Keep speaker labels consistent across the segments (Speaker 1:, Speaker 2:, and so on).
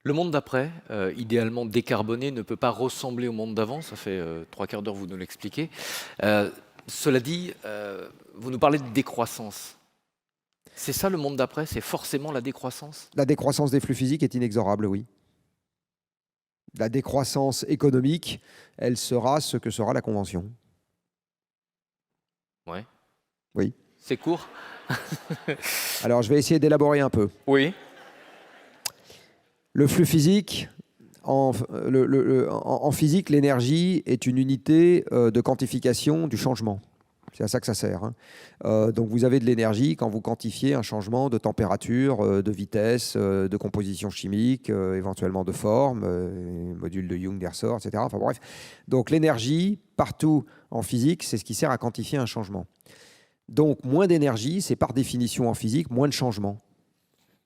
Speaker 1: Le monde d'après, idéalement décarboné, ne peut pas ressembler au monde d'avant. Ça fait 3/4 d'heure, vous nous l'expliquez. Cela dit, vous nous parlez de décroissance. C'est ça le monde d'après? C'est forcément la décroissance?
Speaker 2: La décroissance des flux physiques est inexorable, oui. La décroissance économique, elle sera ce que sera la convention.
Speaker 1: Ouais.
Speaker 2: Oui.
Speaker 1: C'est court?
Speaker 2: Alors, je vais essayer d'élaborer un peu.
Speaker 1: Oui.
Speaker 2: Le flux physique, en physique, l'énergie est une unité de quantification du changement. C'est à ça que ça sert, hein. Donc vous avez de l'énergie quand vous quantifiez un changement de température, de vitesse, de composition chimique, éventuellement de forme, module de Young, d'Ersor, etc. Enfin bref. Donc l'énergie, partout en physique, c'est ce qui sert à quantifier un changement. Donc moins d'énergie, c'est par définition en physique moins de changement.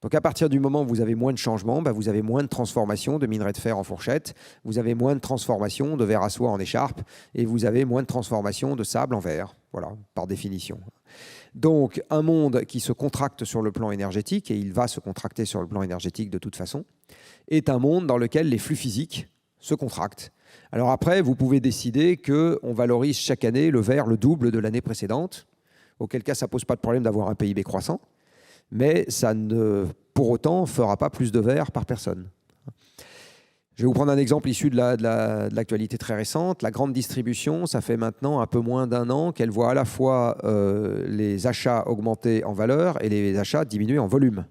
Speaker 2: Donc à partir du moment où vous avez moins de changements, vous avez moins de transformation de minerai de fer en fourchette, vous avez moins de transformation de verre à soie en écharpe, et vous avez moins de transformation de sable en verre, voilà, par définition. Donc un monde qui se contracte sur le plan énergétique, et il va se contracter sur le plan énergétique de toute façon, est un monde dans lequel les flux physiques se contractent. Alors après, vous pouvez décider qu'on valorise chaque année le verre le double de l'année précédente, auquel cas ça ne pose pas de problème d'avoir un PIB croissant, mais ça ne, pour autant, fera pas plus de verre par personne. Je vais vous prendre un exemple issu de l'actualité très récente. La grande distribution, ça fait maintenant un peu moins d'un an qu'elle voit à la fois les achats augmenter en valeur et les achats diminuer en volume.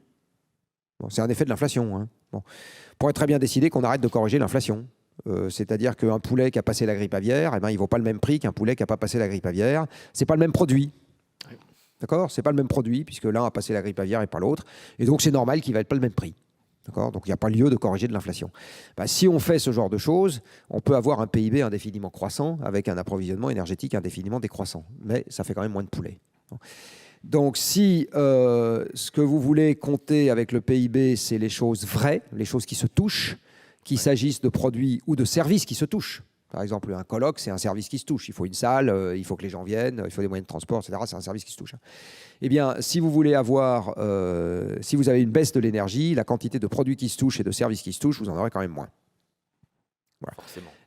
Speaker 2: Bon, c'est un effet de l'inflation, hein. Bon. On pourrait très bien décider qu'on arrête de corriger l'inflation. C'est-à-dire qu'un poulet qui a passé la grippe aviaire, eh ben, il ne vaut pas le même prix qu'un poulet qui n'a pas passé la grippe aviaire. Ce n'est pas le même produit. D'accord ? Ce n'est pas le même produit, puisque l'un a passé la grippe aviaire et pas l'autre. Et donc, c'est normal qu'il ne va être pas le même prix. D'accord ? Donc, il n'y a pas lieu de corriger de l'inflation. Si on fait ce genre de choses, on peut avoir un PIB indéfiniment croissant avec un approvisionnement énergétique indéfiniment décroissant. Mais ça fait quand même moins de poulet. Donc, si ce que vous voulez compter avec le PIB, c'est les choses vraies, les choses qui se touchent, qu'il s'agisse de produits ou de services qui se touchent. Par exemple, un colloque, c'est un service qui se touche. Il faut une salle, il faut que les gens viennent, il faut des moyens de transport, etc. C'est un service qui se touche. Eh bien, si vous voulez avoir, si vous avez une baisse de l'énergie, la quantité de produits qui se touchent et de services qui se touchent, vous en aurez quand même moins. Voilà.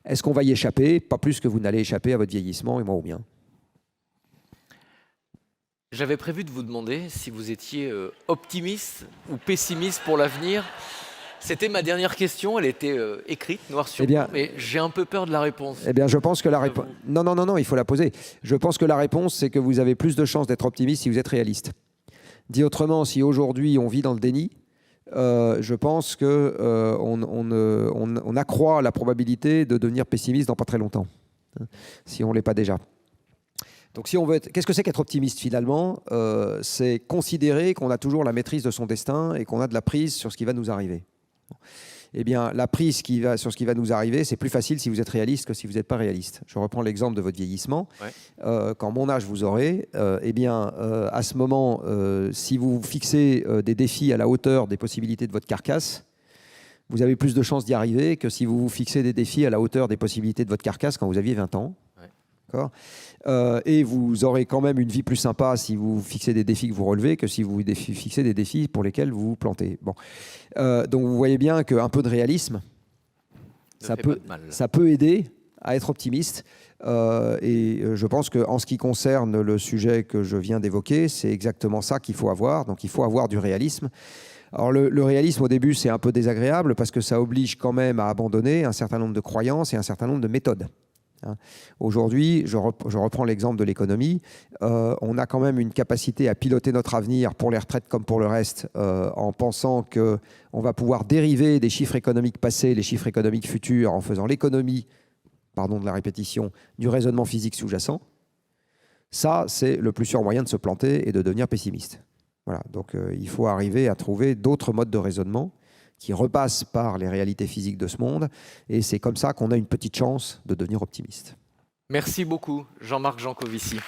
Speaker 2: Est-ce qu'on va y échapper? Pas plus que vous n'allez échapper à votre vieillissement, et moi au mien.
Speaker 1: J'avais prévu de vous demander si vous étiez optimiste ou pessimiste pour l'avenir. C'était ma dernière question, elle était écrite, noir sur blanc, mais j'ai un peu peur de la réponse.
Speaker 2: Eh bien, je pense que la réponse... Non, il faut la poser. Je pense que la réponse, c'est que vous avez plus de chances d'être optimiste si vous êtes réaliste. Dit autrement, si aujourd'hui on vit dans le déni, je pense qu'on accroît la probabilité de devenir pessimiste dans pas très longtemps, si on ne l'est pas déjà. Donc si on veut être... Qu'est-ce que c'est qu'être optimiste finalement? C'est considérer qu'on a toujours la maîtrise de son destin et qu'on a de la prise sur ce qui va nous arriver. Eh bien, la prise sur ce qui va nous arriver, c'est plus facile si vous êtes réaliste que si vous n'êtes pas réaliste. Je reprends l'exemple de votre vieillissement. Ouais. Quand mon âge vous aurez, eh bien, à ce moment, si vous fixez des défis à la hauteur des possibilités de votre carcasse, vous avez plus de chances d'y arriver que si vous vous fixez des défis à la hauteur des possibilités de votre carcasse quand vous aviez 20 ans. Ouais. D'accord ? Et vous aurez quand même une vie plus sympa si vous fixez des défis que vous relevez que si vous fixez des défis pour lesquels vous vous plantez. Bon. Donc vous voyez bien qu'un peu de réalisme, ça peut aider à être optimiste. Et je pense qu'en ce qui concerne le sujet que je viens d'évoquer, c'est exactement ça qu'il faut avoir. Donc il faut avoir du réalisme. Alors le réalisme au début c'est un peu désagréable parce que ça oblige quand même à abandonner un certain nombre de croyances et un certain nombre de méthodes. Aujourd'hui, je reprends l'exemple de l'économie, on a quand même une capacité à piloter notre avenir pour les retraites comme pour le reste en pensant qu'on va pouvoir dériver des chiffres économiques passés, les chiffres économiques futurs en faisant l'économie, pardon de la répétition, du raisonnement physique sous-jacent. Ça, c'est le plus sûr moyen de se planter et de devenir pessimiste. Voilà, donc il faut arriver à trouver d'autres modes de raisonnement qui repasse par les réalités physiques de ce monde. Et c'est comme ça qu'on a une petite chance de devenir optimiste.
Speaker 1: Merci beaucoup, Jean-Marc Jancovici.